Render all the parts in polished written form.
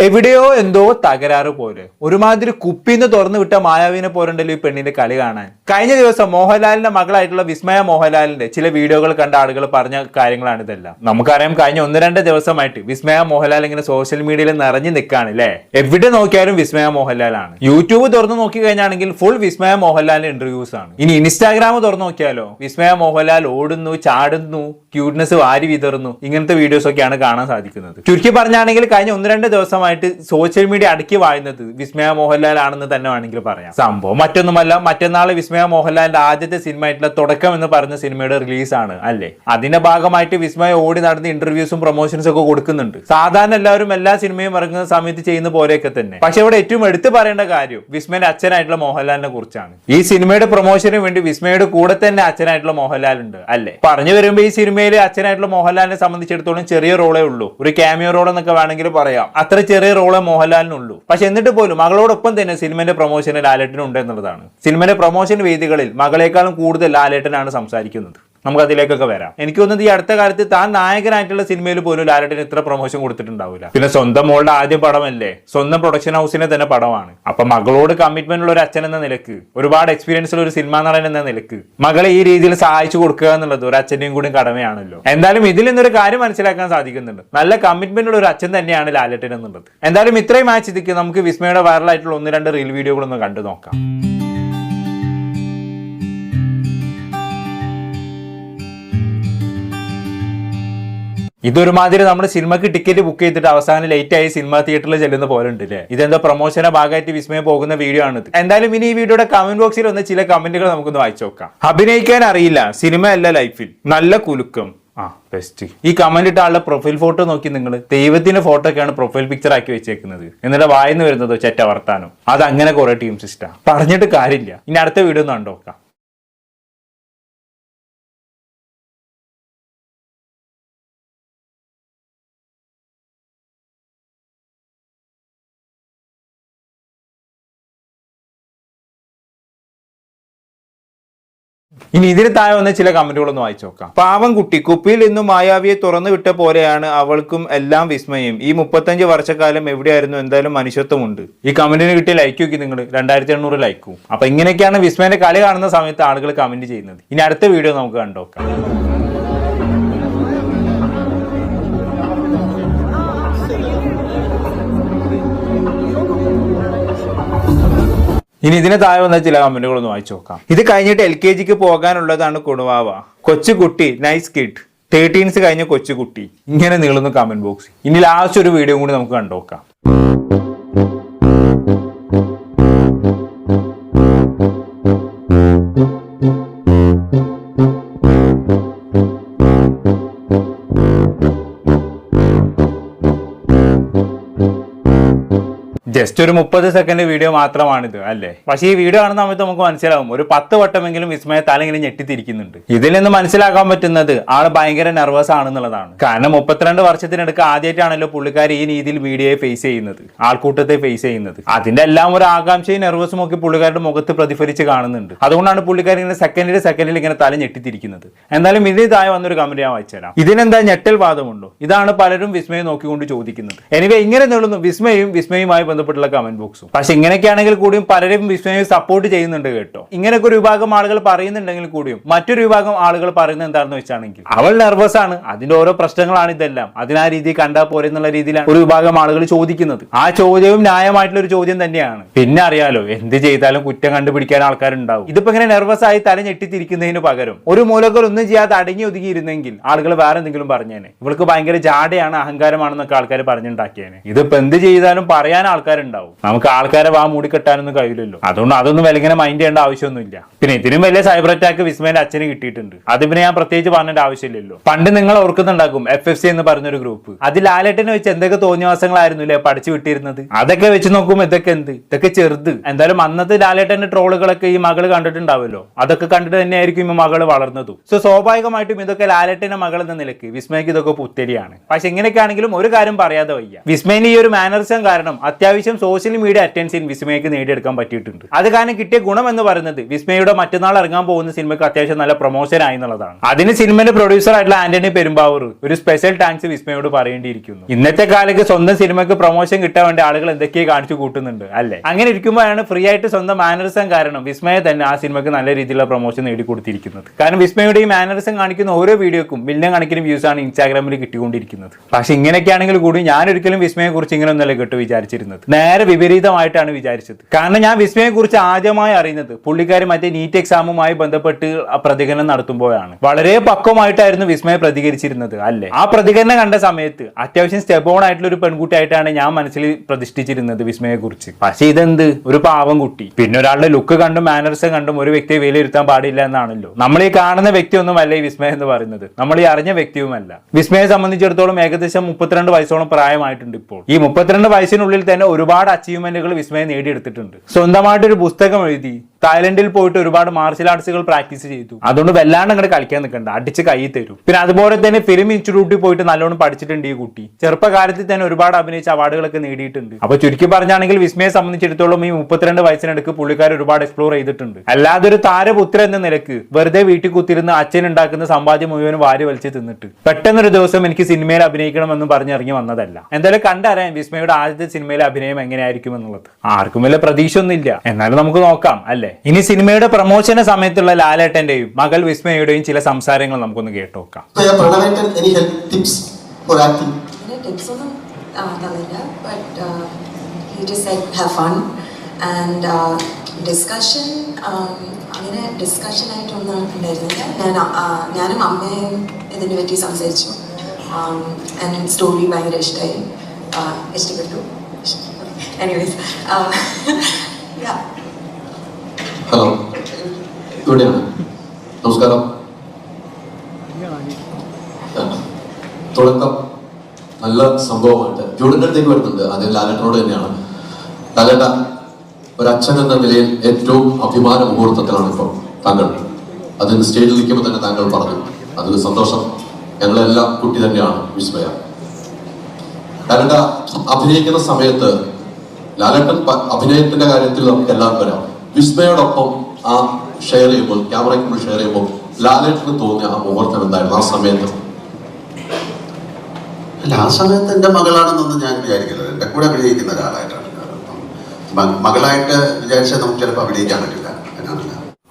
എവിടെയോ എന്തോ തകരാറ് പോലെ ഒരുമാതിരി കുപ്പിന്ന് തുറന്നു വിട്ട മായാവിനെ പോലുണ്ടല്ലോ ഈ പെണ്ണിന്റെ കളി കാണാൻ. കഴിഞ്ഞ ദിവസം മോഹൻലാലിന്റെ മകളായിട്ടുള്ള വിസ്മയ മോഹൻലാലിന്റെ ചില വീഡിയോകൾ കണ്ട ആളുകൾ പറഞ്ഞ കാര്യങ്ങളാണ് ഇതെല്ലാം. നമുക്കറിയാം കഴിഞ്ഞ 1-2 ദിവസമായിട്ട് വിസ്മയ മോഹൻലാൽ ഇങ്ങനെ സോഷ്യൽ മീഡിയയിൽ നിറഞ്ഞു നിൽക്കാണ് അല്ലേ. എവിടെ നോക്കിയാലും വിസ്മയ മോഹൻലാലാണ്. യൂട്യൂബ് തുറന്നു നോക്കി കഴിഞ്ഞാണെങ്കിൽ ഫുൾ വിസ്മയ മോഹൻലാലിന്റെ ഇന്റർവ്യൂസ് ആണ്. ഇനി ഇൻസ്റ്റാഗ്രാം തുറന്നു നോക്കിയാലോ വിസ്മയ മോഹൻലാൽ ഓടുന്നു, ചാടുന്നു, ക്യൂട്ട്നെസ് വാരി വിതറുന്നു, ഇങ്ങനത്തെ വീഡിയോസ് ഒക്കെയാണ് കാണാൻ സാധിക്കുന്നത്. ചുരുക്കി പറഞ്ഞാണെങ്കിൽ കഴിഞ്ഞ 1-2 ദിവസമായിട്ട് സോഷ്യൽ മീഡിയ അടുക്കി വാഴുന്നത് വിസ്മയ മോഹൻലാൽ ആണെന്ന് തന്നെ വേണമെങ്കിൽ പറയാം. സംഭവം മറ്റൊന്നുമല്ല, മറ്റന്നാൾ വിസ്മയ മോഹൻലാലിന്റെ ആദ്യത്തെ സിനിമ ആയിട്ടുള്ള തുടക്കം എന്ന് പറഞ്ഞ സിനിമയുടെ റിലീസാണ് അല്ലേ. അതിന്റെ ഭാഗമായിട്ട് വിസ്മയ ഓടി നടന്ന് ഇന്റർവ്യൂസും പ്രൊമോഷൻസും ഒക്കെ കൊടുക്കുന്നുണ്ട്. സാധാരണ എല്ലാവരും എല്ലാ സിനിമയും ഇറങ്ങുന്ന സമയത്ത് ചെയ്യുന്ന പോലെയൊക്കെ തന്നെ. പക്ഷെ ഇവിടെ ഏറ്റവും എടുത്തു പറയേണ്ട കാര്യം വിസ്മയുടെ അച്ഛനായിട്ടുള്ള മോഹൻലാലിനെ കുറിച്ചാണ്. ഈ സിനിമയുടെ പ്രൊമോഷന് വേണ്ടി വിസ്മയുടെ കൂടെ തന്നെ അച്ഛനായിട്ടുള്ള മോഹൻലാൽ ഉണ്ട് അല്ലേ. പറഞ്ഞു വരുമ്പോൾ ഈ സിനിമയിലെ അച്ഛനായിട്ടുള്ള മോഹൻലാലിനെ സംബന്ധിച്ചിടത്തോളം ചെറിയ റോളേ ഉള്ളൂ. ഒരു ക്യാമിയോ റോൾ എന്നൊക്കെ വേണമെങ്കിൽ പറയാം. അത്ര ചെറിയ റോളേ മോഹൻലാലിനുള്ളൂ. പക്ഷെ എന്നിട്ട് പോലും മകളോടൊപ്പം തന്നെ സിനിമയുടെ പ്രൊമോഷന് ലാലേട്ടനുണ്ട് എന്നുള്ളതാണ്. സിനിമയുടെ പ്രൊമോഷൻ വേദികളിൽ മകളെക്കാളും കൂടുതൽ ലാലേട്ടനാണ് സംസാരിക്കുന്നത്. നമുക്ക് അതിലേക്കൊക്കെ വരാം. എനിക്ക് തോന്നുന്നത് ഈ അടുത്ത കാലത്ത് താൻ നായകനായിട്ടുള്ള സിനിമയിൽ പോലും ലാലേട്ടന് ഇത്ര പ്രൊമോഷൻ കൊടുത്തിട്ടുണ്ടാവില്ല. പിന്നെ സ്വന്തം മോളുടെ ആദ്യ പടമല്ലേ, സ്വന്തം പ്രൊഡക്ഷൻ ഹൗസിനെ തന്നെ പടമാണ്. അപ്പൊ മകളോട് കമ്മിറ്റ്മെന്റ് ഉള്ള ഒരു അച്ഛൻ എന്ന നിലക്ക്, ഒരുപാട് എക്സ്പീരിയൻസ് ഉള്ള ഒരു സിനിമാ നടൻ എന്ന നിലക്ക് മകളെ ഈ രീതിയിൽ സഹായിച്ചു കൊടുക്കുക എന്നുള്ളത് ഒരു അച്ഛന്റെയും കൂടി കടമയാണല്ലോ. എന്തായാലും ഇതിൽ നിന്നൊരു കാര്യം മനസ്സിലാക്കാൻ സാധിക്കുന്നുണ്ട്, നല്ല കമ്മിറ്റ്മെന്റ് ഉള്ള ഒരു അച്ഛൻ തന്നെയാണ് ലാലേട്ടൻ എന്നുള്ളത്. എന്തായാലും ഇത്രയും മാച്ചിക്ക് നമുക്ക് വിസ്മയുടെ വൈറലായിട്ടുള്ള 1-2 റീൽ വീഡിയോകളൊന്ന് കണ്ടു നോക്കാം. ഇതൊരുമാതിരി നമ്മുടെ സിനിമക്ക് ടിക്കറ്റ് ബുക്ക് ചെയ്തിട്ട് അവസാനം ലേറ്റ് ആയി സിനിമ തിയേറ്ററിൽ ചെല്ലുന്ന പോലെ ഉണ്ട് അല്ലേ. ഇതെന്തോ പ്രൊമോഷന്റെ ഭാഗമായിട്ട് വിസ്മയം പോകുന്ന വീഡിയോ ആണ്. എന്തായാലും ഇനി ഈ വീഡിയോയുടെ കമന്റ് ബോക്സിൽ ഒന്ന് ചില കമന്റുകൾ നമുക്കൊന്ന് വായിച്ചു നോക്കാം. അഭിനയിക്കാൻ അറിയില്ല, സിനിമ അല്ല ലൈഫിൽ, നല്ല കുലുക്കം, ബെസ്റ്റ്. ഈ കമന്റ് ഇട്ട ആളുടെ പ്രൊഫൈൽ ഫോട്ടോ നോക്കി നിങ്ങൾ, ദൈവത്തിന്റെ ഫോട്ടോ ഒക്കെയാണ് പ്രൊഫൈൽ പിക്ചർ ആക്കി വെച്ചേക്കുന്നത്. എന്നിട്ട് വായിന്ന് വരുന്നതോ ചെറ്റ വർത്താനോ. അത് അങ്ങനെ കുറെ ടീം സിസ്റ്റാ, പറഞ്ഞിട്ട് കാര്യമില്ല. ഇനി അടുത്ത വീഡിയോ ഒന്ന് കണ്ടോക്കാം. ഇനി ഇതിന് താഴെ വന്ന ചില കമന്റുകളൊന്ന് വായിച്ചു നോക്കാം. പാവം കുട്ടി, കുപ്പിയിൽ നിന്നും മായാവിയെ തുറന്നു വിട്ട പോലെയാണ് അവൾക്കും എല്ലാം വിസ്മയം. ഈ 35 വർഷക്കാലം എവിടെയായിരുന്നു? എന്തായാലും മനുഷ്യത്വമുണ്ട്. ഈ കമന്റിന് കിട്ടിയ ലൈക്ക് നോക്കി നിങ്ങൾ, 2800 ലൈക്കും. അപ്പൊ ഇങ്ങനെയൊക്കെയാണ് വിസ്മയന്റെ കളി കാണുന്ന സമയത്ത് ആളുകൾ കമന്റ് ചെയ്യുന്നത്. ഇനി അടുത്ത വീഡിയോ നമുക്ക് കണ്ടോക്കാം. ഇനി ഇതിന് താഴെ വന്ന ചില കമന്റുകളൊന്ന് വായിച്ചു നോക്കാം. ഇത് കഴിഞ്ഞിട്ട് LKGക്ക് പോകാനുള്ളതാണ് കുണുവാവ, കൊച്ചുകുട്ടി, നൈസ് കിഡ്, 13s കഴിഞ്ഞ കൊച്ചുകുട്ടി. ഇങ്ങനെ നീളുന്നു കമന്റ് ബോക്സ്. ഇനി ലാസ്റ്റ് ഒരു വീഡിയോ കൂടി നമുക്ക് കണ്ടോക്കാം. ജസ്റ്റ് ഒരു 30 സെക്കൻഡ് വീഡിയോ മാത്രമാണിത് അല്ലേ. പക്ഷേ ഈ വീഡിയോ കാണുന്ന സമയത്ത് നമുക്ക് മനസ്സിലാവും ഒരു 10 വട്ടമെങ്കിലും വിസ്മയ തലങ്ങനെ ഞെട്ടിത്തിരിക്കുന്നുണ്ട്. ഇതിൽ നിന്ന് മനസ്സിലാക്കാൻ പറ്റുന്നത് ആള് ഭയങ്കര നെർവസ് ആണെന്നുള്ളതാണ്. കാരണം 32 വർഷത്തിനടുക്ക് ആദ്യമായിട്ടാണല്ലോ പുള്ളിക്കാരി ഈ രീതിയിൽ മീഡിയയെ ഫേസ് ചെയ്യുന്നത്, ആൾക്കൂട്ടത്തെ ഫേസ് ചെയ്യുന്നത്. അതിന്റെ എല്ലാം ഒരു ആകാംക്ഷയും നെർവസും ഒക്കെ പുള്ളിക്കാരുടെ മുഖത്ത് പ്രതിഫലിച്ച് കാണുന്നുണ്ട്. അതുകൊണ്ടാണ് പുള്ളിക്കാരി ഇങ്ങനെ സെക്കൻഡിൽ ഇങ്ങനെ തല ഞെട്ടിത്തിരിക്കുന്നത്. എന്തായാലും ഇതിന് താഴെ വന്നൊരു കമന്റ് ഞാൻ വായിച്ചുതരാം. ഇതിനെന്താ ഞെട്ടൽ വാദമുണ്ടോ? ഇതാണ് പലരും വിസ്മയം നോക്കിക്കൊണ്ട് ചോദിക്കുന്നത്. എനിവേ ഇങ്ങനെ നീളുന്നു വിസ്മയുമായി ബന്ധപ്പെട്ടുള്ള കമന്റ് ബോക്സും. പക്ഷെ ഇങ്ങനെയൊക്കെയാണെങ്കിൽ കൂടിയും പലരും വിസ്മയം സപ്പോർട്ട് ചെയ്യുന്നുണ്ട് കേട്ടോ. ഇങ്ങനെയൊക്കെ ഒരു വിഭാഗം ആളുകൾ പറയുന്നുണ്ടെങ്കിൽ കൂടിയും മറ്റൊരു വിഭാഗം ആളുകൾ പറയുന്നത് എന്താണെന്ന് വെച്ചാണെങ്കിൽ അവൾ നെർവസ് ആണ്, അതിന്റെ ഓരോ പ്രശ്നങ്ങളാണ് ഇതെല്ലാം, അതിനാ രീതി കണ്ടാൽ പോരെ എന്നുള്ള രീതിയിലാണ് ഒരു വിഭാഗം ആളുകൾ ചോദിക്കുന്നത്. ആ ചോദ്യവും ന്യായമായിട്ടുള്ള ഒരു ചോദ്യം തന്നെയാണ്. പിന്നെ അറിയാലോ, എന്ത് ചെയ്താലും കുറ്റം കണ്ടുപിടിക്കാൻ ആൾക്കാരുണ്ടാവും. ഇതിപ്പോ ഇങ്ങനെ നെർവസ് ആയി തല ഞെട്ടിത്തിരിക്കുന്നതിന് പകരം ഒരു മൂലകൾ ഒന്നും ചെയ്യാതെ അടങ്ങി ഒതുങ്ങിയിരുന്നെങ്കിൽ ആളുകൾ വേറെ എന്തെങ്കിലും പറഞ്ഞേനെ. ഇവൾക്ക് ഭയങ്കര ജാടയാണ്, അഹങ്കാരമാണെന്നൊക്കെ ആൾക്കാർ പറഞ്ഞുണ്ടാക്കിയേനെ. ഇതിപ്പോ എന്ത് ചെയ്താലും പറയാൻ ആൾക്കാരുണ്ടാവും. നമുക്ക് ആൾക്കാരെ വാ മൂടിക്കെട്ടാനൊന്നും കഴിയില്ലല്ലോ. അതുകൊണ്ട് അതൊന്നും വലിയ മൈൻഡ് ചെയ്യേണ്ട ആവശ്യമൊന്നുമില്ല. പിന്നെ ഇതിനും വലിയ സൈബർ അറ്റാക്ക് വിസ്മയുടെ അച്ഛന് കിട്ടിയിട്ടുണ്ട്. അത് പിന്നെ ഞാൻ പ്രത്യേകിച്ച് പറഞ്ഞേണ്ട ആവശ്യമില്ലല്ലോ. പണ്ട് നിങ്ങൾ ഓർക്കുന്നുണ്ടാക്കും FFC എന്ന് പറഞ്ഞൊരു ഗ്രൂപ്പ്. അതിൽ ലാലേട്ടനെ വെച്ച് എന്തൊക്കെ തോന്നിയവാസങ്ങളായിരുന്നു അല്ലേ പഠിച്ചു വിട്ടിരുന്നത്. അതൊക്കെ വെച്ച് നോക്കുമ്പോൾ ഇതൊക്കെ ചെറുത്. എന്തായാലും അന്നത്തെ ലാലേട്ടന്റെ ട്രോളുകളൊക്കെ ഈ മകള് കണ്ടിട്ടുണ്ടാവുമല്ലോ. അതൊക്കെ കണ്ടിട്ട് തന്നെയായിരിക്കും ഈ മകള് വളർന്നതും. സോ സ്വാഭാവികമായിട്ടും ഇതൊക്കെ ലാലേട്ടന്റെ മകൾ എന്ന നിലയ്ക്ക് വിസ്മയ്ക്ക് ഇതൊക്കെ പുത്തരിയാണ്. പക്ഷെ ഇങ്ങനെയൊക്കെ ആണെങ്കിലും ഒരു കാര്യം പറയാതെ വയ്യ, വിസ്മയിന് ഈ ഒരു മാനറിസം കാരണം അത്യാവശ്യം അത്യാവശ്യം സോഷ്യൽ മീഡിയ അറ്റൻഷൻ വിസ്മയക്ക് നേടിയെടുക്കാൻ പറ്റിയിട്ടുണ്ട്. അത് കാരണം കിട്ടിയ ഗുണം എന്ന് പറയുന്നത് വിസ്മയുടെ മറ്റന്നാൾ ഇറങ്ങാൻ പോകുന്ന സിനിമയ്ക്ക് അത്യാവശ്യം നല്ല പ്രൊമോഷൻ ആയി എന്നുള്ളതാണ്. അതിന് സിനിമയുടെ പ്രൊഡ്യൂസർ ആയിട്ടുള്ള ആന്റണി പെരുമ്പാവൂർ ഒരു സ്പെഷ്യൽ താങ്ക്സ് വിസ്മയോട് പറയേണ്ടിയിരിക്കുന്നു. ഇന്നത്തെ കാലത്ത് സ്വന്തം സിനിമയ്ക്ക് പ്രൊമോഷൻ കിട്ടാൻ വേണ്ടി ആളുകൾ എന്തൊക്കെയോ കാണിച്ചു കൂട്ടുന്നുണ്ട് അല്ലേ. അങ്ങനെ ഇരിക്കുമ്പോഴാണ് ഫ്രീ ആയിട്ട് സ്വന്തം മാനറിസം കാരണം വിസ്മയ തന്നെ ആ സിനിമയ്ക്ക് നല്ല രീതിയിലുള്ള പ്രൊമോഷൻ നേടിക്കൊടുത്തിരിക്കുന്നത്. കാരണം വിസ്മയുടെ ഈ മാനറിസം കാണിക്കുന്ന ഓരോ വീഡിയോക്കും മില്യൺ കണക്കിന് വ്യൂസ് ആണ് ഇൻസ്റ്റാഗ്രാമിൽ കിട്ടിക്കൊണ്ടിരിക്കുന്നത്. പക്ഷെ ഇങ്ങനെയൊക്കെയാണെങ്കിൽ കൂടി ഞാൻ ഒരിക്കലും വിസ്മയെ കുറിച്ച് ഇങ്ങനെ ഒന്നല്ല കേട്ട് വിചാരിച്ചിരുന്നത്. നേരെ വിപരീതമായിട്ടാണ് വിചാരിച്ചത്. കാരണം ഞാൻ വിസ്മയെ കുറിച്ച് ആദ്യമായി അറിയുന്നത് പുള്ളിക്കാരി മറ്റേ നീറ്റ് എക്സാമുമായി ബന്ധപ്പെട്ട് പ്രതികരണം നടത്തുമ്പോഴാണ്. വളരെ പക്വമായിട്ടായിരുന്നു വിസ്മയ പ്രതികരിച്ചിരുന്നത് അല്ലേ. ആ പ്രതികരണം കണ്ട സമയത്ത് അത്യാവശ്യം സ്റ്റെബോൺ ആയിട്ടുള്ള ഒരു പെൺകുട്ടിയായിട്ടാണ് ഞാൻ മനസ്സിൽ പ്രതിഷ്ഠിച്ചിരുന്നത് വിസ്മയെ കുറിച്ച്. പക്ഷെ ഇതെന്ത് ഒരു പാവം കുട്ടി. പിന്നെ ഒരാളുടെ ലുക്ക് കണ്ടും മാനറിസം കണ്ടും ഒരു വ്യക്തിയെ വിലയിരുത്താൻ പാടില്ല എന്നാണല്ലോ. നമ്മൾ ഈ കാണുന്ന വ്യക്തിയൊന്നും അല്ല ഈ വിസ്മയ എന്ന് പറയുന്നത്. നമ്മൾ ഈ അറിഞ്ഞ വ്യക്തിയുമല്ല. വിസ്മയെ സംബന്ധിച്ചിടത്തോളം ഏകദേശം 32 വയസ്സോളം പ്രായമായിട്ടുണ്ട് ഇപ്പോൾ. ഈ 32 വയസ്സിനുള്ളിൽ തന്നെ ഒരുപാട് അച്ചീവ്മെന്റുകൾ വിസ്മയ നേടിയെടുത്തിട്ടുണ്ട്. സ്വന്തമായിട്ടൊരു പുസ്തകം എഴുതി, തായ്ലൻഡിൽ പോയിട്ട് ഒരുപാട് മാർഷൽ ആർട്സുകൾ പ്രാക്ടീസ് ചെയ്തു. അതുകൊണ്ട് വല്ലാണ്ട് അങ്ങോട്ട് കളിക്കാൻ നിൽക്കണ്ട, അടിച്ച് കൈ തരും. പിന്നെ അതുപോലെ തന്നെ ഫിലിം ഇൻസ്റ്റിറ്റ്യൂട്ടിൽ പോയിട്ട് നല്ലോണം പഠിച്ചിട്ടുണ്ട് ഈ കുട്ടി. ചെറുപ്പകാലത്തിൽ തന്നെ ഒരുപാട് അഭിനയിച്ച അവാർഡുകളൊക്കെ നേടിയിട്ടുണ്ട്. അപ്പൊ ചുരുക്കി പറഞ്ഞാണെങ്കിൽ വിസ്മയെ സംബന്ധിച്ചിടത്തോളം ഈ 32 വയസ്സിനടുക്ക് പുള്ളിക്കാർ ഒരുപാട് എക്സ്പ്ലോർ ചെയ്തിട്ടുണ്ട്. അല്ലാതെ ഒരു താരപുത്ര എന്ന നിലക്ക് വെറുതെ വീട്ടിൽ കുത്തിരുന്ന് അച്ഛൻ ഉണ്ടാക്കുന്ന സമ്പാദ്യം മുഴുവനും വാരി വലിച്ച് തിന്നിട്ട് പെട്ടെന്നൊരു ദിവസം എനിക്ക് സിനിമയിൽ അഭിനയിക്കണമെന്ന് പറഞ്ഞിറങ്ങി വന്നതല്ല. എന്തായാലും കണ്ടറിയാം വിസ്മയുടെ ആദ്യത്തെ സിനിമയിലെ അഭിനയം എങ്ങനെയായിരിക്കും എന്നുള്ളത്. ആർക്കും വലിയ പ്രതീക്ഷ ഒന്നും ഇല്ല, എന്നാലും നമുക്ക് നോക്കാം അല്ലേ. ഇനി സിനിമയുടെ പ്രമോഷന്റെ സമയത്തുള്ള ലാലേട്ടന്റെയും മകൾ വിസ്മയുടെയും ചില സംസാരങ്ങൾ നമുക്കൊന്ന് കേട്ടോക്കാം. അങ്ങനെ ഡിസ്കഷൻ ആയിട്ടൊന്നും ഉണ്ടായിരുന്നില്ല. ഞാനും അമ്മയും ഇതിനെ പറ്റി സംസാരിച്ചു. സ്റ്റോറി ഭയങ്കര ഇഷ്ടപ്പെട്ടു. എനിവേസ് ഹലോ, ഇവിടെയാണ്. നമസ്കാരം. തുടക്കം നല്ല സംഭവമായിട്ട് ജൂഡിന്റെ അടുത്തേക്ക് വരുന്നുണ്ട്. ആദ്യം ലാലേട്ടനോട് തന്നെയാണ്. ലാലേട്ട, ഒരച്ഛൻ എന്ന നിലയിൽ ഏറ്റവും അഭിമാന മുഹൂർത്തത്തിലാണ് ഇപ്പോൾ താങ്കൾ. അതിന് സ്റ്റേജിൽ നിൽക്കുമ്പോൾ തന്നെ താങ്കൾ പറഞ്ഞു, അതിൽ സന്തോഷം. ഞങ്ങളെല്ലാം കുട്ടി തന്നെയാണ് വിസ്മയ. ലാലേട്ട അഭിനയിക്കുന്ന സമയത്ത്, ലാലേട്ടൻ അഭിനയത്തിന്റെ കാര്യത്തിൽ നമുക്ക് എല്ലാം വരാം. വിസ്മയോടൊപ്പം ആ ഷെയർ ചെയ്യുമ്പോൾ, ക്യാമറയ്ക്ക് മുന്നിൽ ഷെയർ ചെയ്യുമ്പോൾ ലാലേട്ടന് തോന്നിയ ആ മുഹൂർത്തം എന്തായിരുന്നു ആ സമയത്ത്? അല്ല, ആ സമയത്ത് എൻ്റെ മകളാണെന്നൊന്നും ഞാൻ വിചാരിക്കുന്നത്. എൻ്റെ കൂടെ അഭിനയിക്കുന്ന ഒരാളായിട്ടാണ്. മകളായിട്ട് വിചാരിച്ചാൽ നമുക്ക് ചിലപ്പോൾ അഭിനയിക്കാൻ പറ്റില്ല.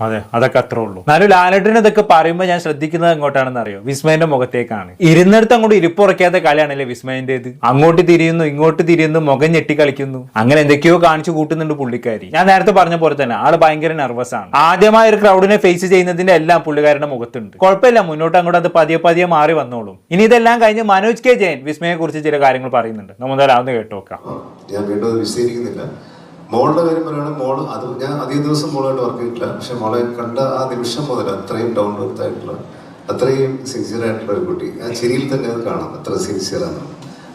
അതെ, അതൊക്കെ അത്രേ ഉള്ളൂ. എന്നാലും ലാലേട്ടൻ ഇതൊക്കെ പറയുമ്പോൾ ഞാൻ ശ്രദ്ധിക്കുന്നത് എങ്ങോട്ടാണെന്ന് അറിയോ? വിസ്മയന്റെ മുഖത്തേക്കാണ്. ഇരുന്നിടത്ത് അങ്ങോട്ട് ഇരിപ്പുറയ്ക്കാത്ത കളിയാണല്ലേ വിസ്മയന്റേത്. അങ്ങോട്ട് തിരിയുന്നു, ഇങ്ങോട്ട് തിരിയുന്നു, മുഖം ഞെട്ടി കളിക്കുന്നു, അങ്ങനെ എന്തൊക്കെയോ കാണിച്ചു കൂട്ടുന്നുണ്ട് പുള്ളിക്കാരി. ഞാൻ നേരത്തെ പറഞ്ഞ പോലെ തന്നെ ആള് ഭയങ്കര നെർവസ് ആണ്. ആദ്യമായ ഒരു ക്രൗഡിനെ ഫേസ് ചെയ്യുന്നതിന്റെ എല്ലാം പുള്ളിക്കാരുടെ മുഖത്തുണ്ട്. കുഴപ്പമില്ല, മുന്നോട്ട് അങ്ങോട്ട് അത് പതിയെ പതിയെ മാറി വന്നോളും. ഇനി ഇതെല്ലാം കഴിഞ്ഞ് മനോജ് കെ ജയൻ വിസ്മയെ കുറിച്ച് ചില കാര്യങ്ങൾ പറയുന്നുണ്ട്. നമ്മൾ അതൊന്ന് കേട്ടോക്കാം. ഞാൻ വീണ്ടും വിശദീകരിക്കുന്നില്ല. മോളുടെ കാര്യം പറയുകയാണെങ്കിൽ മോള് അത് ഞാൻ അധികം ദിവസം മോളായിട്ട് വർക്ക് ചെയ്തിട്ടില്ല. പക്ഷെ മോളെ കണ്ട ആ നിമിഷം മുതൽ അത്രയും ഡൗൺ ടു എർത്ത് ആയിട്ടുള്ള, അത്രയും സിൻസിയർ ആയിട്ടുള്ള ഒരു കുട്ടി. ആ ചിരിയിൽ തന്നെ അത് കാണാം എത്ര സിൻസിയറാണ്.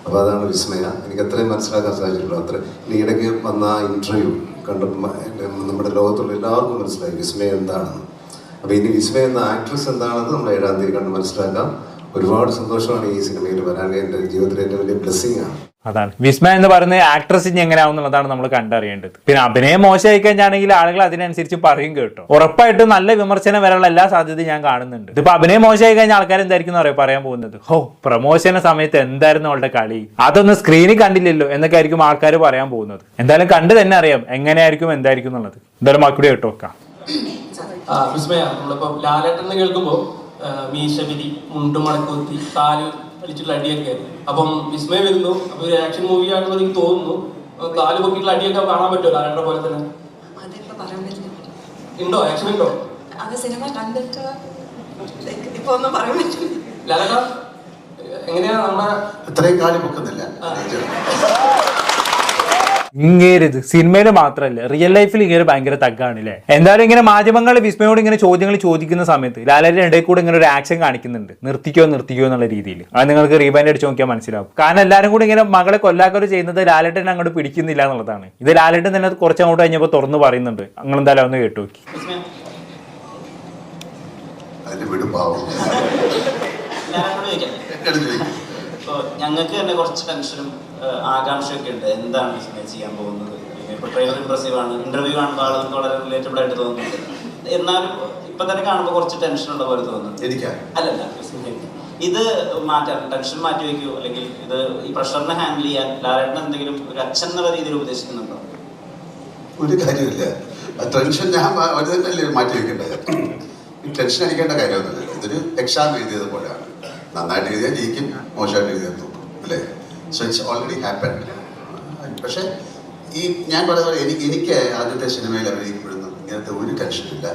അപ്പോൾ അതാണ് വിസ്മയ. എനിക്ക് അത്രയും മനസ്സിലാക്കാൻ സാധിച്ചിട്ടുള്ളൂ. അത്ര ഇനി ഇടയ്ക്ക് വന്ന ആ ഇൻ്റർവ്യൂ കണ്ടപ്പോൾ നമ്മുടെ ലോകത്തുള്ള എല്ലാവർക്കും മനസ്സിലായി വിസ്മയ എന്താണെന്ന്. അപ്പോൾ ഇനി വിസ്മയ എന്ന ആക്ട്രസ് എന്താണെന്ന് നമ്മൾ 7-ാം തീയതി കണ്ട് മനസ്സിലാക്കാം. ഒരുപാട് സന്തോഷമാണ് ഈ സിനിമയിൽ വരാൻ. എൻ്റെ ജീവിതത്തിലെ ഏറ്റവും വലിയ ബ്ലെസ്സിങ് ആണ്. അതാണ് വിസ്മയ എന്ന് പറയുന്നത്. ആക്ട്രസ് ഇനി എങ്ങനെയാവുന്നുള്ളതാണ് നമ്മൾ കണ്ടറിയേണ്ടത്. പിന്നെ അഭിനയം മോശമായി കഴിഞ്ഞാണെങ്കിൽ ആളുകൾ അതിനനുസരിച്ച് പറയും കേട്ടോ. ഉറപ്പായിട്ടും നല്ല വിമർശനം വരാനുള്ള എല്ലാ സാധ്യതയും ഞാൻ കാണുന്നുണ്ട്. ഇതിപ്പോ അഭിനയം മോശമായി കഴിഞ്ഞാൽ ആൾക്കാർ എന്തായിരിക്കും പറയാൻ പോകുന്നത്? പ്രമോഷന സമയത്ത് എന്തായിരുന്നു അവളുടെ കളി, അതൊന്നും സ്ക്രീനിൽ കണ്ടില്ലല്ലോ എന്നൊക്കെ ആയിരിക്കും ആൾക്കാർ പറയാൻ പോകുന്നത്. എന്തായാലും കണ്ടു തന്നെ അറിയാം എങ്ങനെയായിരിക്കും എന്തായിരിക്കും എന്നുള്ളത്. എന്തായാലും മക്കൂടി കേട്ടോ വെക്കാം. വിസ്മയ, നമ്മളിപ്പോ ലാലേട്ടൻ കേൾക്കുമ്പോ മീശവിരി, മുണ്ടുമടക്കുത്തി, കാല് വലിച്ചിട്ടുള്ള അടിയൊക്കെ. അപ്പം വിസ്മയ വരുന്നു. അപ്പൊ ഒരു ആക്ഷൻ മൂവി ആണെന്ന് എനിക്ക് തോന്നുന്നു. കാല് പൊക്കിയിട്ടുള്ള അടിയൊക്കെ കാണാൻ പറ്റുമോ ലാലേട്ടനെ പോലെ തന്നെ? ഉണ്ടോ, ആക്ഷൻ ഉണ്ടോ? ലാലേട്ട എങ്ങനെയാ നമ്മുടെ അത്രയും കാലം പൊക്കുന്നില്ല. ഇങ്ങേരുത് സിനിമയിൽ മാത്രമല്ല റിയൽ ലൈഫിൽ ഇങ്ങനെ ഭയങ്കര തഗ്ഗാണല്ലേ. എന്തായാലും ഇങ്ങനെ മാധ്യമങ്ങൾ വിസ്മയോട് ഇങ്ങനെ ചോദ്യങ്ങൾ ചോദിക്കുന്ന സമയത്ത് ലാലേട്ടൻ്റെ ഇടയിൽ കൂടെ ഇങ്ങനെ ഒരു ആക്ഷൻ കാണിക്കുന്നുണ്ട്. നിർത്തിക്കോ എന്നുള്ള രീതിയിൽ. അത് നിങ്ങൾക്ക് റീബാൻഡ് അടിച്ച് നോക്കിയാൽ മനസ്സിലാവും. കാരണം എല്ലാവരും കൂടി ഇങ്ങനെ മകളെ കൊല്ലാക്കൊരു ചെയ്യുന്നത് ലാലേട്ടൻ അങ്ങോട്ട് പിടിക്കുന്നില്ല എന്നുള്ളതാണ്. ഇത് ലാലേട്ടൻ തന്നെ കുറച്ച് അങ്ങോട്ട് കഴിഞ്ഞപ്പോൾ തുറന്ന് പറയുന്നുണ്ട്. നിങ്ങൾ എന്തായാലും ഒന്ന് കേട്ടു നോക്കി. ഞങ്ങൾക്ക് തന്നെ കുറച്ച് ടെൻഷനും ആകാംക്ഷയൊക്കെ ഉണ്ട്. എന്താണ് വിസ്മയ ചെയ്യാൻ പോകുന്നത്? ഇപ്പൊ ട്രെയിലർ ഇംപ്രസീവ് ആണ്, ഇന്റർവ്യൂ കാണുമ്പോൾ ആളുകൾക്ക് വളരെ റിലേറ്റബിൾ ആയിട്ട് തോന്നുന്നുണ്ട്. എന്നാലും ഇപ്പൊ തന്നെ കാണുമ്പോൾ കുറച്ച് ടെൻഷൻ ഉള്ള പോലെ തോന്നുന്നു. അല്ലല്ല, ഇത് മാറ്റാൻ ടെൻഷൻ മാറ്റി വയ്ക്കൂ, അല്ലെങ്കിൽ ഇത് ഈ പ്രഷറിനെ ഹാൻഡിൽ ചെയ്യാൻ ലാലേട്ടൻ എന്തെങ്കിലും ഒരു അച്ഛൻ എന്നുള്ള രീതിയിൽ ഉപദേശിക്കുന്നുണ്ടോ? ഒരു കാര്യമില്ല, ടെൻഷൻ ഞാൻ തന്നെ മാറ്റി വെക്കേണ്ടത്. ഈ ടെൻഷൻ അടിക്കേണ്ട കാര്യമൊന്നുമില്ല. ഇതൊരു എക്സാം എഴുതിയത് പോലെയാണ്. നന്നായിട്ട് എഴുതിയാൽ ജയിക്കും, മോശമായിട്ട് എഴുതിയാൽ തോന്നും, അല്ലേ? So it's already happen. പക്ഷേ ഈ ഞാൻ പറയുന്നത് എനിക്ക് ആദ്യത്തെ സിനിമയിൽ അഭിനയിക്കപ്പെടുന്നു ഇങ്ങനത്തെ ഒരു ടെൻഷനില്ല.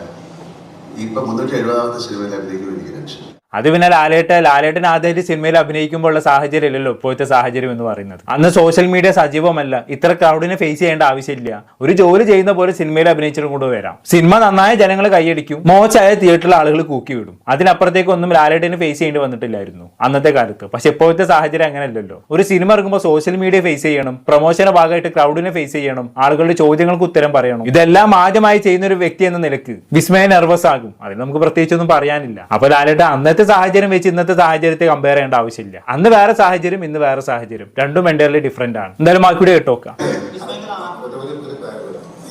ഇപ്പം 370ാമത്തെ സിനിമയിൽ അഭിനയിക്കുമ്പോൾ എനിക്ക് ടെൻഷൻ. അത് പിന്നെ ലാലേട്ടൻ ആദ്യമായിട്ട് സിനിമയിൽ അഭിനയിക്കുമ്പോൾ ഉള്ള സാഹചര്യം അല്ലല്ലോ ഇപ്പോഴത്തെ സാഹചര്യം എന്ന് പറയുന്നത്. അന്ന് സോഷ്യൽ മീഡിയ സജീവമല്ല, ഇത്ര ക്രൗഡിനെ ഫേസ് ചെയ്യേണ്ട ആവശ്യമില്ല. ഒരു ജോലി ചെയ്യുന്ന പോലെ സിനിമയിൽ അഭിനയിച്ചിട്ട് കൊണ്ട് വരാം. സിനിമ നന്നായ ജനങ്ങൾ കൈയടിക്കും, മോശമായ തിയേറ്ററിലെ ആളുകൾ കൂക്കി വിടും. അതിനപ്പുറത്തേക്കൊന്നും ലാലേട്ടന് ഫേസ് ചെയ്യേണ്ടി വന്നിട്ടില്ലായിരുന്നു അന്നത്തെ കാലത്ത്. പക്ഷെ ഇപ്പോഴത്തെ സാഹചര്യം അങ്ങനെയല്ലല്ലോ. ഒരു സിനിമ ഇറങ്ങുമ്പോൾ സോഷ്യൽ മീഡിയ ഫേസ് ചെയ്യണം, പ്രൊമോഷന്റെ ഭാഗമായിട്ട് ക്രൗഡിനെ ഫേസ് ചെയ്യണം, ആളുകളുടെ ചോദ്യങ്ങൾക്ക് ഉത്തരം പറയണം. ഇതെല്ലാം ആദ്യമായി ചെയ്യുന്ന ഒരു വ്യക്തി എന്ന നിലക്ക് വിസ്മയ നെർവസ് ആകും. അതിൽ നമുക്ക് പ്രത്യേകിച്ചൊന്നും പറയാനില്ല. അപ്പൊ ലാലേട്ടൻ അന്നത്തെ സാഹചര്യം വെച്ച് ഇന്നത്തെ സാഹചര്യത്തെ കമ്പയർ ചെയ്യേണ്ട ആവശ്യമില്ല. അന്ന് വേറെ സാഹചര്യം, ഇന്ന് വേറെ സാഹചര്യം, രണ്ടും എൻ്റയർലി ഡിഫറെന്റ് ആണ്. എന്തായാലും മാക്കൂടെ കേട്ടോക്കാം.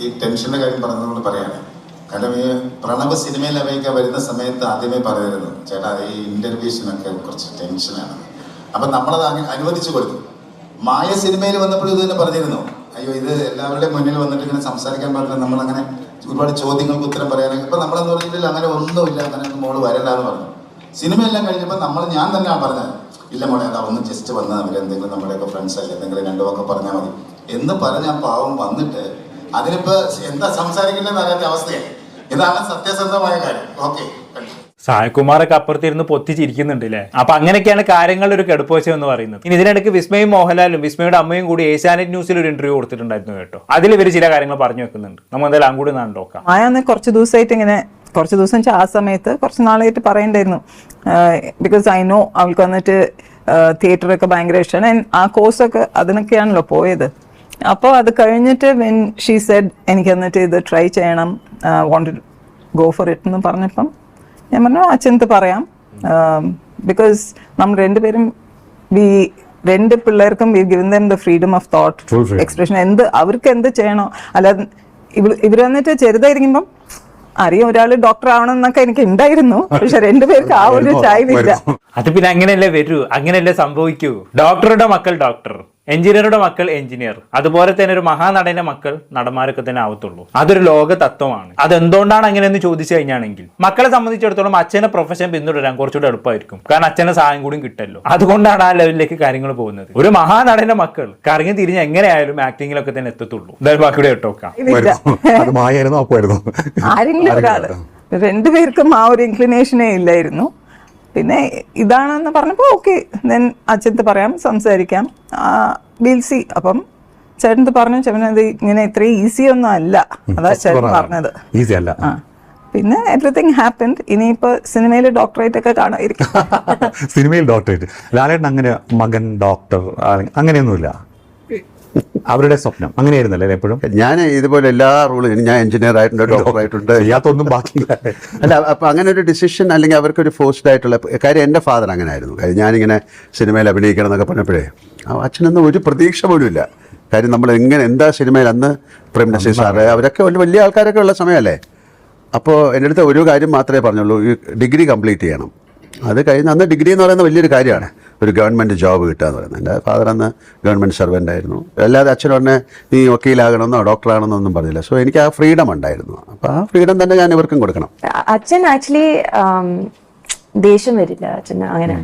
ഈ ടെൻഷന്റെ കാര്യം പറഞ്ഞതുകൊണ്ട് പറയാണ്. കാരണം ഈ പ്രണവ് സിനിമയിൽ അഭിനയിക്കാൻ വരുന്ന സമയത്ത് ആദ്യമേ പറഞ്ഞിരുന്നു, ചേട്ടാ ഈ ഇന്റർവ്യൂസിനൊക്കെ കുറച്ച് ടെൻഷനാണ്. അപ്പൊ നമ്മളത് അനുവദിച്ചു കൊടുത്തു. മായ സിനിമയിൽ വന്നപ്പോഴും ഇത് തന്നെ പറഞ്ഞിരുന്നു, അയ്യോ ഇത് എല്ലാവരുടെയും മുന്നിൽ വന്നിട്ട് ഇങ്ങനെ സംസാരിക്കാൻ പറഞ്ഞാൽ നമ്മളങ്ങനെ ഒരുപാട് ചോദ്യങ്ങൾക്ക് ഉത്തരം പറയാനൊക്കെ. ഇപ്പൊ നമ്മളെന്ന് പറഞ്ഞിട്ടില്ല, അങ്ങനെ ഒന്നുമില്ല, അങ്ങനെ മോള് വരല്ല എന്ന് പറഞ്ഞു. സിനിമയെല്ലാം കഴിഞ്ഞപ്പോൾ ഞാൻ തന്നെയാണ് പറഞ്ഞത്, ഇല്ല മോളെ അതാ ഒന്ന് ജസ്റ്റ് വന്നാൽ മതി, എന്തെങ്കിലും നമ്മുടെയൊക്കെ ഫ്രണ്ട്സ് അല്ലേ, എന്തെങ്കിലും രണ്ടു വാക്ക് പറഞ്ഞാൽ മതി എന്ന് പറഞ്ഞ ആ പാവം വന്നിട്ട് അതിനിപ്പോ എന്താ സംസാരിക്കേണ്ടതെന്ന് അറിയാത്ത അവസ്ഥയാണ്. ഇതാണ് സത്യസന്ധമായ കാര്യം. ഓക്കെ, സായകുമാറൊക്കെ അപ്പുറത്തിരുന്ന് പൊത്തിച്ചിരിക്കുന്നുണ്ട് അല്ലേ. അപ്പൊ അങ്ങനെയൊക്കെയാണ് കാര്യങ്ങളുടെ ഒരു കെടുപ്പോശം എന്ന് പറയുന്നത്. ഇനി ഇതിനിടയ്ക്ക് വിസ്മയും മോഹൻലാലും വിസ്മയുടെ അമ്മയും കൂടി ഏഷ്യാനെറ്റ് ന്യൂസിൽ ഒരു ഇന്റർവ്യൂ കൊടുത്തിട്ടുണ്ടായിരുന്നു കേട്ടോ. അതിൽ ഇവർ ചില കാര്യങ്ങൾ പറഞ്ഞു വെക്കുന്നുണ്ട്. നമ്മൾ എന്തായാലും അങ്ങോട്ട് നോക്കാം. മായ കുറച്ച് ദിവസം ആ സമയത്ത് കുറച്ച് നാളായിട്ട് പറയണ്ടായിരുന്നു. ബിക്കോസ് ഐ നോ അവൾക്ക് വന്നിട്ട് തിയേറ്ററൊക്കെ ഭയങ്കര ഇഷ്ടമാണ്. ആ കോഴ്സൊക്കെ അതിനൊക്കെയാണല്ലോ പോയത്. അപ്പോൾ അത് കഴിഞ്ഞിട്ട് വെൻ ഷീ സെഡ് എനിക്ക് എന്നിട്ട് ഇത് ട്രൈ ചെയ്യണം, വാണ്ടഡ് ഗോ ഫോർ ഇറ്റ് എന്ന് പറഞ്ഞപ്പം ഞാൻ പറഞ്ഞു അച്ഛനത്ത് പറയാം. ബിക്കോസ് നമ്മൾ രണ്ടുപേരും രണ്ട് പിള്ളേർക്കും we given them the freedom of thought expression. അവർക്ക് എന്ത് ചെയ്യണോ, അല്ലാതെ ഇവർ വന്നിട്ട് ചെറുതായിരിക്കുമ്പം അറിയാം ഒരാൾ ഡോക്ടർ ആവണം എന്നൊക്കെ എനിക്ക് ഉണ്ടായിരുന്നു. പക്ഷെ രണ്ടുപേർക്ക് ആ ഒരു ചായവില്ല. അത് പിന്നെ അങ്ങനെയല്ലേ വരൂ, അങ്ങനെയല്ലേ സംഭവിക്കൂ. ഡോക്ടറുടെ മക്കൾ ഡോക്ടർ, എഞ്ചിനീയറുടെ മക്കൾ എഞ്ചിനീയർ, അതുപോലെ തന്നെ ഒരു മഹാനടന്റെ മക്കൾ നടന്മാരൊക്കെ തന്നെ ആവത്തുള്ളൂ. അതൊരു ലോക തത്വമാണ്. അതെന്തുകൊണ്ടാണ് അങ്ങനെയെന്ന് ചോദിച്ചു കഴിഞ്ഞാണെങ്കിൽ മക്കളെ സംബന്ധിച്ചിടത്തോളം അച്ഛനെ പ്രൊഫഷൻ പിന്തുടരാൻ കുറച്ചുകൂടെ എളുപ്പമായിരിക്കും. കാരണം അച്ഛനെ സഹായം കൂടി കിട്ടല്ലോ. അതുകൊണ്ടാണ് ആ ലെവലിലേക്ക് കാര്യങ്ങൾ പോകുന്നത്. ഒരു മഹാനടന്റെ മക്കൾ കറങ്ങി തിരിഞ്ഞ് എങ്ങനെയായാലും ആക്ടിങ്ങിലൊക്കെ തന്നെ എത്തത്തുള്ളൂ. എന്തായാലും ബാക്കിയുടെ കേട്ടോക്കാം. ആരെങ്കിലും ഒരാള്, രണ്ടുപേർക്കും ആ ഒരു ഇൻക്ലിനേഷനേ ഇല്ലായിരുന്നു. പിന്നെ ഇതാണെന്ന് പറഞ്ഞപ്പോൾ ഓക്കെ, ദെൻ അച്ഛനത്ത് പറയാം, സംസാരിക്കാം, വിൽ സി. അപ്പം ചേട്ടനത്ത് പറഞ്ഞു, ചേട്ടനത് ഇങ്ങനെ ഇത്രയും ഈസി ഒന്നും അല്ല, അതാ ചേട്ടൻ പറഞ്ഞത്. ഈസി അല്ല. പിന്നെ എവറിത്തിങ് ഹാപ്പൻഡ്. ഇനിയിപ്പോ സിനിമയിൽ ഡോക്ടറേറ്റ് ഒക്കെ കാണുമായിരിക്കും. സിനിമയിൽ ഡോക്ടറേറ്റ്. ലാലേട്ടൻ അങ്ങനെ മകൻ ഡോക്ടർ അങ്ങനെയൊന്നുമില്ല. അവരുടെ സ്വപ്നം അങ്ങനെയായിരുന്നല്ലേ എപ്പോഴും? ഞാൻ ഇതുപോലെ എല്ലാ റൂളും, ഞാൻ എഞ്ചിനീയർ ആയിട്ടുണ്ട്, ഡോക്ടർ ആയിട്ടുണ്ട്, ചെയ്യാത്തൊന്നും ബാക്കിയില്ല. അല്ല, അപ്പം അങ്ങനെ ഒരു ഡിസിഷൻ അല്ലെങ്കിൽ അവർക്കൊരു ഫോഴ്സ്ഡ് ആയിട്ടുള്ള കാര്യം. എൻ്റെ ഫാദർ അങ്ങനെ ആയിരുന്നു. കാര്യം ഞാനിങ്ങനെ സിനിമയിൽ അഭിനയിക്കണം എന്നൊക്കെ പറഞ്ഞപ്പോഴേ അച്ഛനൊന്നും ഒരു പ്രതീക്ഷ പോലും ഇല്ല. കാര്യം നമ്മൾ എന്താ സിനിമയിൽ അന്ന് പ്രേം നസീർ സാറ് അവരൊക്കെ വലിയ ആൾക്കാരൊക്കെ ഉള്ള സമയമല്ലേ. അപ്പോൾ എൻ്റെ അടുത്ത് ഒരു കാര്യം മാത്രമേ പറഞ്ഞുള്ളൂ, ഈ ഡിഗ്രി കംപ്ലീറ്റ് ചെയ്യണം. അത് കഴിഞ്ഞ് അന്ന് ഡിഗ്രി എന്ന് പറയുന്നത് വലിയൊരു കാര്യമാണ്, ഒരു ഗവൺമെൻറ് ജോബ് കിട്ടുക എന്ന് പറയുന്നത്. എൻ്റെ ഫാദർ അന്ന് ഗവൺമെൻറ് സർവൻ്റ് ആയിരുന്നു. അല്ലാതെ അച്ഛൻ പറഞ്ഞ് നീ വക്കീലാകണമെന്നോ ഡോക്ടറാകണമെന്നോ ഒന്നും പറഞ്ഞില്ല. സോ എനിക്ക് ആ ഫ്രീഡം ഉണ്ടായിരുന്നു. അപ്പോൾ ആ ഫ്രീഡം തന്നെ ഞാൻ ഇവർക്കും കൊടുക്കണം. അച്ഛൻ ആക്ച്വലി ദേഷ്യം വരില്ല അച്ഛന് അങ്ങനെ.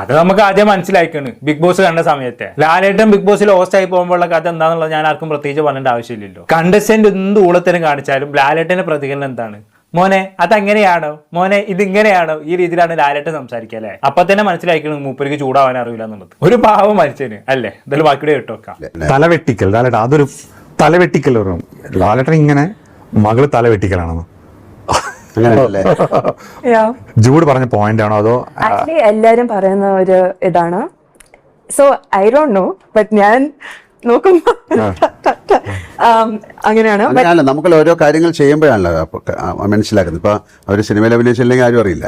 അത് നമുക്ക് ആദ്യം മനസ്സിലായിക്കാണ് ബിഗ് ബോസ് കണ്ട സമയത്തെ. ലാലേട്ടൻ ബിഗ് ബോസിൽ ഹോസ്റ്റ് ആയി പോകുമ്പോഴുള്ള കഥ എന്താണെന്നുള്ളത് ഞാൻ ആർക്കും പ്രത്യേകിച്ച് പറഞ്ഞേണ്ട ആവശ്യമില്ലല്ലോ. കണ്ടസ്റ്റന്റ് എന്ത് ഊളത്തരം കാണിച്ചാലും ലാലേട്ടന്റെ പ്രതികരണം എന്താണ്? മോനെ അതങ്ങനെയാണോ, മോനെ ഇതിങ്ങനെയാണോ, ഈ രീതിയിലാണ് ലാലേട്ടൻ സംസാരിക്കുക അല്ലെ. അപ്പൊ തന്നെ മനസ്സിലാക്കണം മൂപ്പർക്ക് ചൂടാവാൻ അറിയില്ല എന്നുള്ളത്. ഒരു പാവം മരിച്ചതിന് അല്ലേ. എന്തായാലും ബാക്കിയുടെ കേട്ടോക്കാം. തലവെട്ടിക്കൽ ലാലേട്ടൻ, അതൊരു തലവെട്ടിക്കൽ. ലാലേട്ടൻ ഇങ്ങനെ മകള് തലവെട്ടിക്കലാണെന്ന് ജൂഡ് പറഞ്ഞ പോയിന്റ് ആണോ അതോ ആക്ച്വലി എല്ലാരും പറയുന്ന ഒരു ഇതാണ്. So I don't know, but ഞാൻ നോക്കുമ്പോ അങ്ങനെയാണ് അങ്ങനെയല്ല, നമുക്ക് ഓരോ കാര്യങ്ങൾ ചെയ്യുമ്പോഴാണല്ലോ മനസ്സിലാക്കുന്നത്. ഇപ്പൊ അവർ സിനിമയിൽ അഭിനയിച്ചില്ലെങ്കിൽ ആരും അറിയില്ല.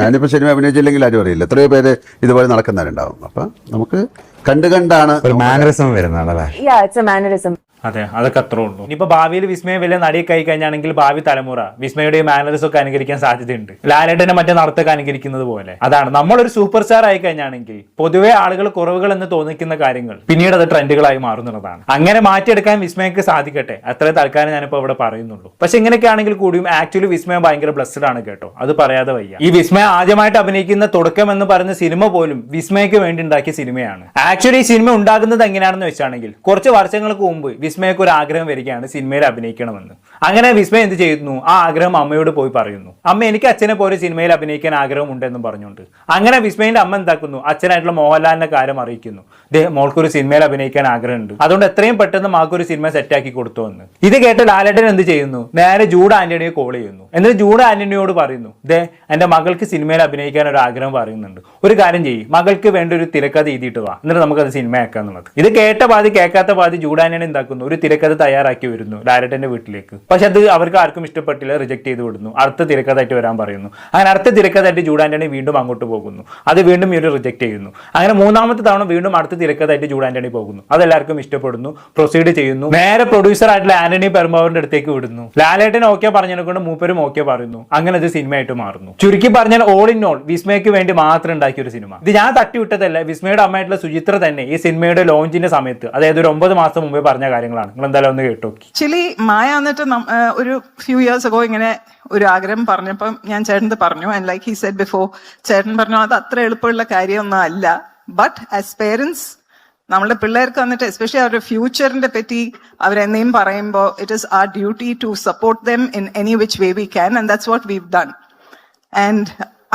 ഞാനിപ്പോ സിനിമ അഭിനയിച്ചില്ലെങ്കിൽ ആരും അറിയില്ല. എത്രയോ പേര് ഇതുപോലെ നടക്കുന്നവരുണ്ടാവും. അപ്പൊ നമുക്ക് കണ്ടാണ് ഒരു മാനറിസം വരുന്നതാണ്. It's A mannerism. അതെ, അതൊക്കെ അത്രേ ഉള്ളൂ. ഇനിയിപ്പോ ഭാവിയിൽ വിസ്മയ വലിയ നടിയൊക്കെ ആയി കഴിഞ്ഞാണെങ്കിൽ ഭാവി തലമുറ വിസ്മയുടെ മാനറിസം ഒക്കെ അനുകരിക്കാൻ സാധ്യതയുണ്ട്. ലാലേട്ടനെ മറ്റേ നടത്തൊക്കെ അനുകരിക്കുന്നത് പോലെ. അതാണ്, നമ്മളൊരു സൂപ്പർ സ്റ്റാർ ആയി കഴിഞ്ഞാണെങ്കിൽ പൊതുവെ ആളുകൾ കുറവുകൾ എന്ന് തോന്നിക്കുന്ന കാര്യങ്ങൾ പിന്നീട് അത് ട്രെൻഡുകളായി മാറുന്നതാണ്. അങ്ങനെ മാറ്റിയെടുക്കാൻ വിസ്മയക്ക് സാധിക്കട്ടെ, അത്രേ തൽക്കാലം ഞാനിപ്പോ ഇവിടെ പറയുന്നുള്ളൂ. പക്ഷെ ഇങ്ങനെയൊക്കെ ആണെങ്കിൽ കൂടിയും ആക്ച്വലി വിസ്മയ ഭയങ്കര ബ്ലസ്ഡ് ആണ് കേട്ടോ, അത് പറയാതെ വയ്യ. ഈ വിസ്മയ ആദ്യമായിട്ട് അഭിനയിക്കുന്ന തുടക്കം എന്ന് പറയുന്ന സിനിമ പോലും വിസ്മയക്ക് വേണ്ടി ഉണ്ടാക്കിയ സിനിമയാണ്. ആക്ച്വലി ഈ സിനിമ ഉണ്ടാകുന്നത് എങ്ങനെയാണെന്ന് വെച്ചാണെങ്കിൽ കുറച്ച് വർഷങ്ങൾക്ക് മുമ്പ് വിസ്മയക്ക് ഒരു ആഗ്രഹം വരികയാണ് സിനിമയിൽ അഭിനയിക്കണമെന്ന്. അങ്ങനെ വിസ്മയ എന്ത് ചെയ്യുന്നു, ആ ആഗ്രഹം അമ്മയോട് പോയി പറയുന്നു. അമ്മ, എനിക്ക് അച്ഛനെ പോലെ സിനിമയിൽ അഭിനയിക്കാൻ ആഗ്രഹം ഉണ്ടെന്നും പറഞ്ഞുകൊണ്ട്. അങ്ങനെ വിസ്മയന്റെ അമ്മ എന്താക്കുന്നു, അച്ഛനായിട്ടുള്ള മോഹൻലാലിന്റെ കാര്യം അറിയിക്കുന്നു. മോൾക്കൊരു സിനിമയിൽ അഭിനയിക്കാൻ ആഗ്രഹമുണ്ട്, അതുകൊണ്ട് എത്രയും പെട്ടെന്ന് മാക്കൊരു സിനിമ സെറ്റാക്കി കൊടുത്തു എന്ന്. ഇത് കേട്ട് ലാലേട്ടൻ എന്ത് ചെയ്യുന്നു, നേരെ ജൂഡ് ആന്റണിയെ കോൾ ചെയ്യുന്നു. എന്നിട്ട് ജൂഡ് ആന്റണിയോട് പറയുന്നു, എന്റെ മകൾക്ക് സിനിമയിൽ അഭിനയിക്കാൻ ഒരു ആഗ്രഹം പറയുന്നുണ്ട്, ഒരു കാര്യം ചെയ്യും, മകൾക്ക് വേണ്ട ഒരു തിരക്കഥ എഴുതിയിട്ട് വാ, എന്നിട്ട് നമുക്കത് സിനിമയാക്കാം എന്നുള്ളത്. ഇത് കേട്ട പാതി കേൾക്കാത്ത പാതി ജൂഡ് ആന്റണി എന്താക്കുന്നു, ഒരു തിരക്കഥ തയ്യാറാക്കി വരുന്നു ലാലേട്ടന്റെ വീട്ടിലേക്ക്. പക്ഷെ അത് അവർക്ക് ആർക്കും ഇഷ്ടപ്പെട്ടില്ല, റിജക്ട് ചെയ്ത് വിടുന്നു. അടുത്ത തിരക്കഥായിട്ട് വരാൻ പറയുന്നു. അങ്ങനെ അടുത്ത തിരക്കഥായിട്ട് ജൂഡ് ആന്റണി വീണ്ടും അങ്ങോട്ട് പോകുന്നു. അത് വീണ്ടും ഇവർ റിജക്ട് ചെയ്യുന്നു. അങ്ങനെ മൂന്നാമത്തെ തവണ വീണ്ടും അടുത്ത തിരക്കഥായിട്ട് ജൂഡ് ആന്റണി പോകുന്നു. അതെല്ലാവർക്കും ഇഷ്ടപ്പെടുന്നു, പ്രൊസീഡ് ചെയ്യുന്നു. നേരെ പ്രൊഡ്യൂസർ ആയിട്ടുള്ള ആന്റണി പെരുമ്പാവൂരിന്റെ അടുത്തേക്ക് വിടുന്നു. ലാലേട്ടൻ ഓക്കെ പറഞ്ഞതിനെക്കൊണ്ട് മൂപ്പരും ഓക്കെ പറയുന്നു. അങ്ങനെ അത് സിനിമയായിട്ട് മാറുന്നു. ചുരുക്കി പറഞ്ഞാൽ ഓൾ ഇൻ ഓൾ വിസ്മയക്ക് വേണ്ടി മാത്രം ഉണ്ടാക്കിയ ഒരു സിനിമ. ഇത് ഞാൻ തട്ടിവിട്ടതല്ല, വിസ്മയുടെ അമ്മയായിട്ടുള്ള സുചിത്ര തന്നെ ഈ സിനിമയുടെ ലോഞ്ചിന്റെ സമയത്ത്, അതായത് ഒരു 9 മാസം മുമ്പേ പറഞ്ഞ കാര്യങ്ങളാണ്. നിങ്ങൾ എന്തായാലും ഒന്ന് കേട്ടോ. ആക്ച്വലി മായ വന്നിട്ട് ഒരു ഫ്യൂ ഇയേഴ്സ് അഗോ ഇങ്ങനെ ഒരു ആഗ്രഹം പറഞ്ഞപ്പം ഞാൻ ചേട്ടൻ പറഞ്ഞു. And like he said before, ചേട്ടൻ പറഞ്ഞു അത് അത്ര എളുപ്പമുള്ള കാര്യമൊന്നും അല്ല. ബട്ട് ആസ് പേരൻസ് നമ്മളുടെ പിള്ളേർക്ക് വന്നിട്ട് എസ്പെഷ്യലി അവരുടെ ഫ്യൂച്ചറിന്റെ പറ്റി അവരെന്തെങ്കിലും പറയുമ്പോൾ it is our duty to support them in any which way we can, and that's what we've done. And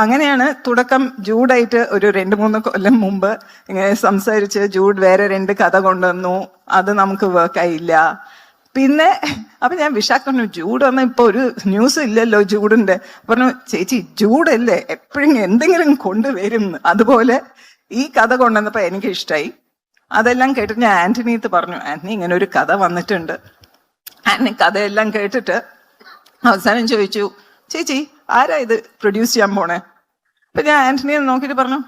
അങ്ങനെയാണ് തുടക്കം. ജൂഡായിട്ട് ഒരു 2-3 കൊല്ലം മുമ്പ് ഇങ്ങനെ സംസാരിച്ച് ജൂഡ് വേറെ 2 കഥ കൊണ്ടുവന്നു, അത് നമുക്ക് വർക്ക് ആയില്ല. പിന്നെ അപ്പൊ ഞാൻ വിശാഖ് പറഞ്ഞു, ജൂഡ് വന്ന ഇപ്പൊ ഒരു ന്യൂസ് ഇല്ലല്ലോ ജൂഡിന്റെ. പറഞ്ഞു, ചേച്ചി ജൂഡല്ലേ എപ്പോഴും എന്തെങ്കിലും കൊണ്ടുവരും. അതുപോലെ ഈ കഥ കൊണ്ടുവന്നപ്പോ എനിക്ക് ഇഷ്ടമായി. അതെല്ലാം കേട്ടിട്ട് ഞാൻ ആന്റണിയത്ത് പറഞ്ഞു, ആന്റണി ഇങ്ങനെ ഒരു കഥ വന്നിട്ടുണ്ട്. ആന്റണി കഥയെല്ലാം കേട്ടിട്ട് അവസാനം ചോദിച്ചു, ചേച്ചി ആരാ ഇത് പ്രൊഡ്യൂസ് ചെയ്യാൻ പോണേ? അപ്പൊ ഞാൻ ആന്റണിയെ നോക്കിയിട്ട് പറഞ്ഞു,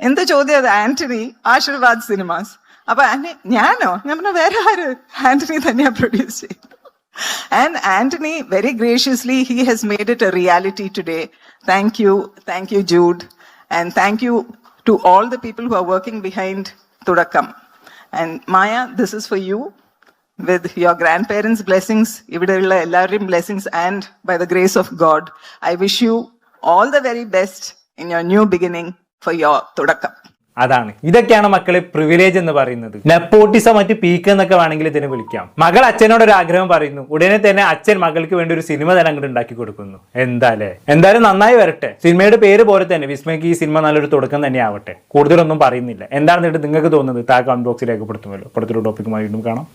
എന്ത് ചോദ്യം അത്? ആന്റണി, ആശീർവാദ് സിനിമാസ്. അപ്പൊ ആന്റണി, ഞാനോ? ഞാൻ പറഞ്ഞു, വേറെ ആര്? ആന്റണി തന്നെയാ പ്രൊഡ്യൂസ് ചെയ്യുന്നത്. And Anthony, very graciously, he has made it a reality today. Thank you, Jude. And thank you to all the people who are working behind Thudakkam. And Maya, this is for you. With your grandparents' blessings, ividella ellarum blessings, and by the grace of God, I wish you all the very best in your new beginning for your Thudakkam. അതാണ്, ഇതൊക്കെയാണ് മക്കളെ privilege എന്ന് പറയുന്നത്. Nepotism, മറ്റ് peak എന്നൊക്കെ വേണമെങ്കിൽ ഇതിനെ വിളിക്കാം. മകൾ അച്ഛനോട് ഒരു ആഗ്രഹം പറയുന്നു, ഉടനെ തന്നെ അച്ഛൻ മകൾക്ക് വേണ്ടി ഒരു സിനിമ തന്നെ അങ്ങോട്ട് ഉണ്ടാക്കി കൊടുക്കുന്നു. എന്തായാലും നന്നായി വരട്ടെ. സിനിമയുടെ പേര് പോലെ തന്നെ വിസ്മയ്ക്ക് ഈ സിനിമ നല്ലൊരു തുടക്കം തന്നെ ആവട്ടെ. കൂടുതലൊന്നും പറയുന്നില്ല. എന്താണെന്നിട്ട് നിങ്ങൾക്ക് തോന്നുന്നത് താഴെ കമന്റ് ബോക്സിൽ രേഖപ്പെടുത്തുമല്ലോ. അടുത്തൊരു ടോപ്പിക്കുമായി വീണ്ടും കാണാം.